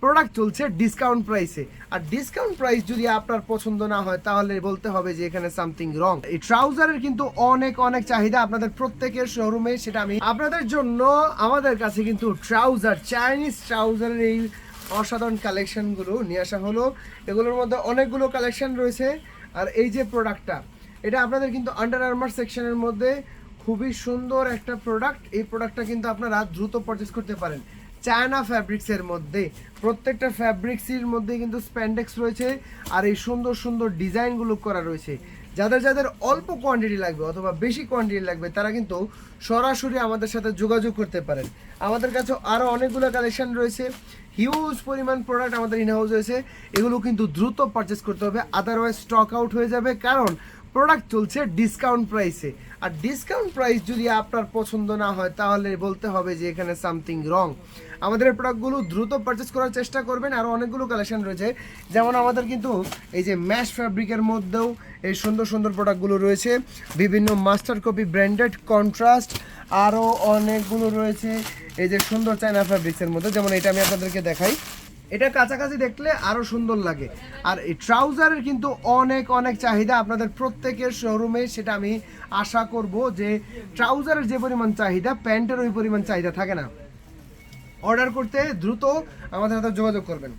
Product চলছে discount প্রাইসে। আর discount price যদি আপনার পছন্দ না হয় তাহলে বলতে হবে যে এখানে সামথিং রং। এই ট্রাউজারের কিন্তু অনেক অনেক চাহিদা আপনাদের প্রত্যেকের শোরুমে, সেটা আমি আপনাদের জন্য আমাদের কাছে কিন্তু ট্রাউজার, চাইনিজ ট্রাউজারের এই অসাধারণ কালেকশনগুলো নিয়ে আসা হলো। এগুলোর মধ্যে অনেকগুলো কালেকশন রয়েছে। আর এই যে প্রোডাক্টটা, এটা আপনাদের কিন্তু আন্ডার আর্মার সেকশনের মধ্যে খুবই সুন্দর একটা প্রোডাক্ট। এই প্রোডাক্টটা কিন্তু আপনারা দ্রুত পারচেস করতে পারেন। চায়না ফ্যাব্রিক্সের মধ্যে, প্রত্যেকটা ফ্যাব্রিক্সের মধ্যে কিন্তু স্প্যান্ডেক্স রয়েছে আর এই সুন্দর সুন্দর ডিজাইনগুলো করা রয়েছে। যাদের যাদের অল্প কোয়ান্টিটি লাগবে অথবা বেশি কোয়ান্টিটি লাগবে তারা কিন্তু সরাসরি আমাদের সাথে যোগাযোগ করতে পারেন। আমাদের কাছে আরও অনেকগুলো কালেকশন রয়েছে, হিউজ পরিমাণ প্রোডাক্ট আমাদের ইনহাউস রয়েছে। এগুলো কিন্তু দ্রুত পারচেস করতে হবে, আদারওয়াইজ স্টক আউট হয়ে যাবে, কারণ প্রোডাক্ট চলছে ডিসকাউন্ট প্রাইসে। আর ডিসকাউন্ট প্রাইস যদি আপনার পছন্দ না হয় তাহলে বলতে হবে যে এখানে সামথিং রং। আমাদের এই প্রোডাক্টগুলো দ্রুত পারচেস করার চেষ্টা করবেন। আরও অনেকগুলো কালেকশন রয়েছে, যেমন আমাদের কিন্তু এই যে ম্যাশ ফ্যাব্রিকের মধ্যেও এই সুন্দর সুন্দর প্রোডাক্টগুলো রয়েছে, বিভিন্ন মাস্টার কপি ব্র্যান্ডেড কন্ট্রাস্ট, আরও অনেকগুলো রয়েছে এই যে সুন্দর চায়না ফ্যাব্রিক্সের মধ্যে। যেমন এটা আমি আপনাদেরকে দেখাই, এটা কাছাকাছি দেখলে আরো সুন্দর লাগে। আর এই ট্রাউজারের কিন্তু অনেক অনেক চাহিদা আপনাদের প্রত্যেকের শোরুমে, সেটা আমি আশা করব যে ট্রাউজারের যে পরিমাণ চাহিদা প্যান্টের ওই পরিমাণ চাহিদা থাকে না। অর্ডার করতে দ্রুত আমাদের সাথে যোগাযোগ করবেন।